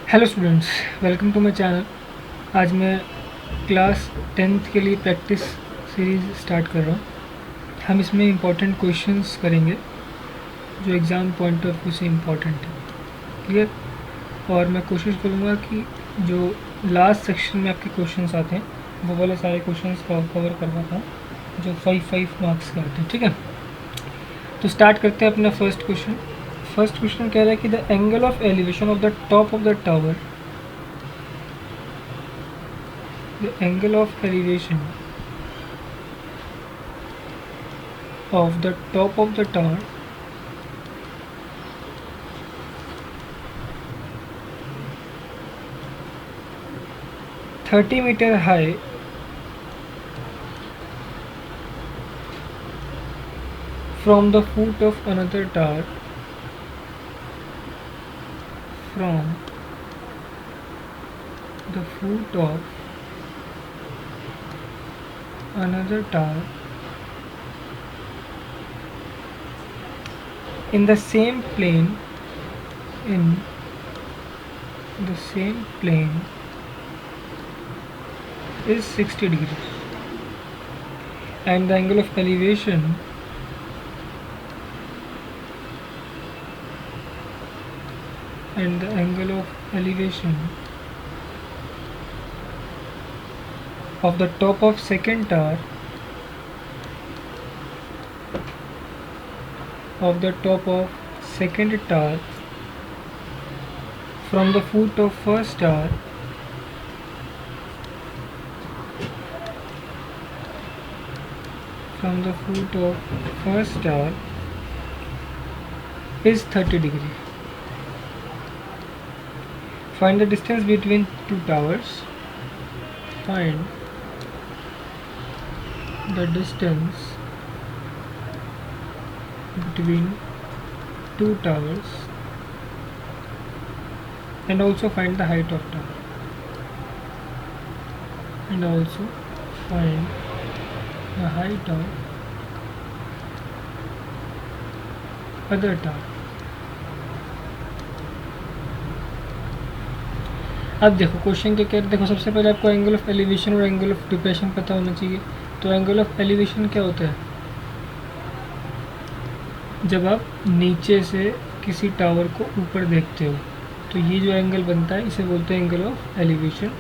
Hello students, welcome to my channel. आज मैं class 10th के लिए प्रैक्टिस सीरीज़ स्टार्ट कर रहा हूँ। हम इसमें इम्पोर्टेंट क्वेश्चंस करेंगे जो एग्ज़ाम पॉइंट ऑफ व्यू से इम्पोर्टेंट है। क्लियर? और मैं कोशिश करूँगा कि जो लास्ट सेक्शन में आपके क्वेश्चंस आते हैं वो वाले सारे क्वेश्चंस कवर कर पाता हूँ जो 5 मार्क्स के आते हैं। ठीक है, तो स्टार्ट करते हैं अपना फर्स्ट क्वेश्चन। फर्स्ट क्वेश्चन कह रहा है कि the angle of elevation of the top of the tower, the angle of elevation of the top of the tower (30 meter high) from the foot of another tower, from the foot of another tower in the same plane is 60 degrees, and the angle of elevation of the top of second tower from the foot of first tower is 30 degree. Find the distance between two towers. Find the distance between two towers and also find the height of tower. And also find the height of other tower. अब देखो question के क्या, देखो सबसे पहले आपको angle of elevation और angle of depression पता होना चाहिए। तो एंगल ऑफ एलिवेशन क्या होता है? जब आप नीचे से किसी टावर को ऊपर देखते हो तो ये जो एंगल बनता है इसे बोलते हैं angle of elevation.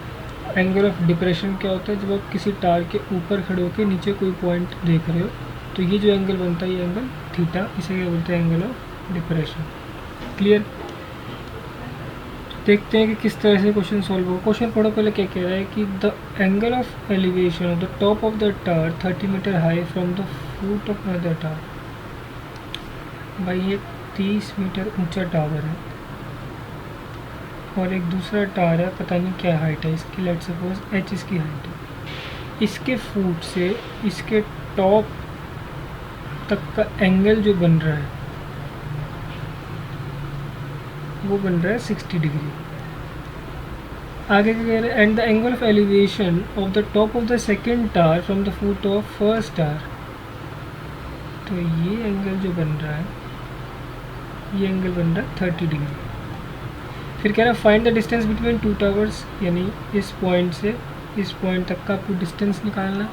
Angle of depression क्या होता है? जब आप किसी टावर के ऊपर खड़े होकर नीचे कोई पॉइंट देख रहे हो तो ये जो एंगल बनता है ये एंगल थीटा, इसे क्या बोलते हैं? Angle of depression. क्लियर? देखते हैं कि किस तरह से क्वेश्चन सॉल्व होगा। क्वेश्चन पढ़ो पहले क्या कह रहा है कि the angle of elevation of the top of the tower 30 metre high from the foot of another tower. भाई ये 30 मीटर ऊंचा टावर है और एक दूसरा टावर है, पता नहीं क्या हाइट है इसकी, लेट्स सपोज h इसकी हाइट है। इसके फुट से इसके टॉप तक का एंगल जो बन रहा है वो बन रहा है 60 डिग्री। आगे क्या कह रहे हैं? And the angle of elevation of the top of the second tower from the foot of first tower. तो ये एंगल जो बन रहा है ये एंगल बन रहा है 30 डिग्री। फिर कह रहा है find the distance between two towers, यानी इस पॉइंट से इस पॉइंट तक का आपको डिस्टेंस निकालना,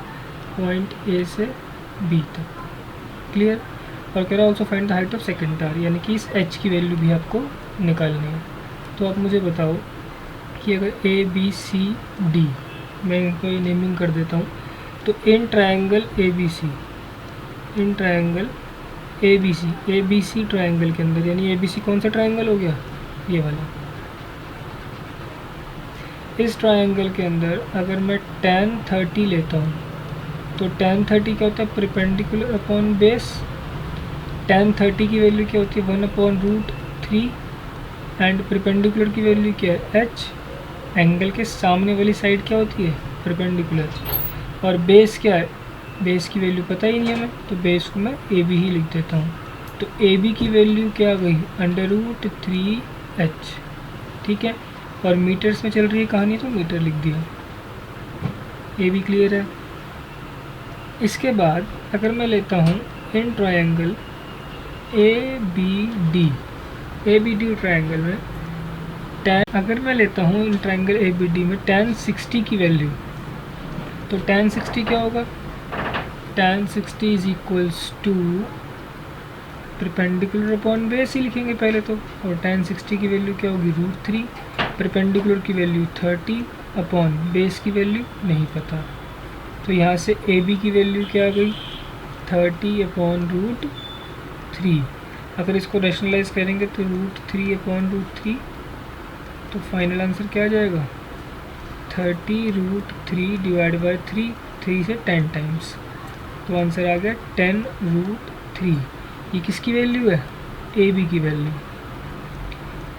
पॉइंट ए से बी तक। क्लियर? और कह रहा है also find the height of second tower, यानी कि इस h की वैल्यू भी आपको निकालनी है। तो आप मुझे बताओ कि अगर ए बी सी डी, मैं इनको ये नेमिंग कर देता हूँ, तो in triangle A B C triangle के अंदर, यानी ए बी सी कौन सा ट्रायंगल हो गया? ये वाला। इस ट्रायंगल के अंदर अगर मैं tan 30 लेता हूँ तो tan 30 क्या होता है? Perpendicular upon base. tan 30 की वैल्यू क्या होती है? 1/√3 एंड परपेंडिकुलर की वैल्यू क्या है? h। एंगल के सामने वाली साइड क्या होती है? परपेंडिकुलर। और बेस क्या है? बेस की वैल्यू पता ही नहीं है हमें, तो बेस को मैं ए बी ही लिख देता हूँ। तो ए बी की वैल्यू क्या आ गई? √3h। ठीक है, और मीटर्स में चल रही है कहानी तो मीटर लिख दिया। ए बी क्लियर है? इसके बाद अगर मैं लेता हूँ in triangle A B D triangle में tan अगर मैं लेता हूँ in triangle A B D में tan 60 की वैल्यू, तो tan 60 क्या होगा, tan 60 is equals to perpendicular upon base ही लिखेंगे पहले तो, और tan 60 की वैल्यू क्या होगी √3, परपेंडिकुलर की वैल्यू 30 अपॉन बेस की वैल्यू नहीं पता, तो यहाँ से ए बी की वैल्यू क्या आ गई 30 अपॉन √3। अगर इसको रैशनलाइज करेंगे तो √3 अपॉन √3, तो फाइनल आंसर क्या आ जाएगा 30 √3 डिवाइड बाई 3 से 10 टाइम्स, तो आंसर आ गया 10 √3। ये किसकी वैल्यू है, ए बी की वैल्यू,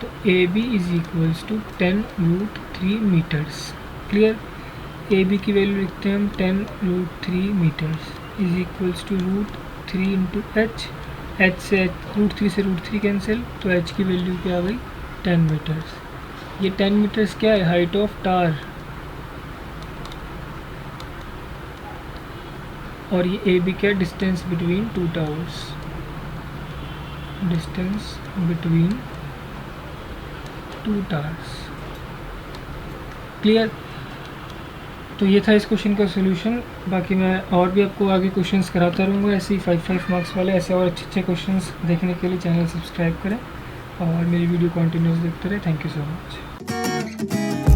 तो A B is equals to 10 √3 metres. Clear, A B की वैल्यू लिखते हैं हम 10 √3 metres is equals to √3 into H, H से √3 से √3 कैंसिल, तो एच की वैल्यू क्या आ गई 10 मीटर्स। ये 10 मीटर्स क्या है, हाइट ऑफ टावर, और ये ए बी क्या distance between two towers, distance between two towers. Clear, तो ये था इस क्वेश्चन का सोल्यूशन। बाकी मैं और भी आपको आगे क्वेश्चंस कराता रहूँगा ऐसे ही 5 मार्क्स वाले, ऐसे और अच्छे क्वेश्चंस देखने के लिए चैनल सब्सक्राइब करें और मेरी वीडियो कंटिन्यूस देखते रहे। Thank you so much.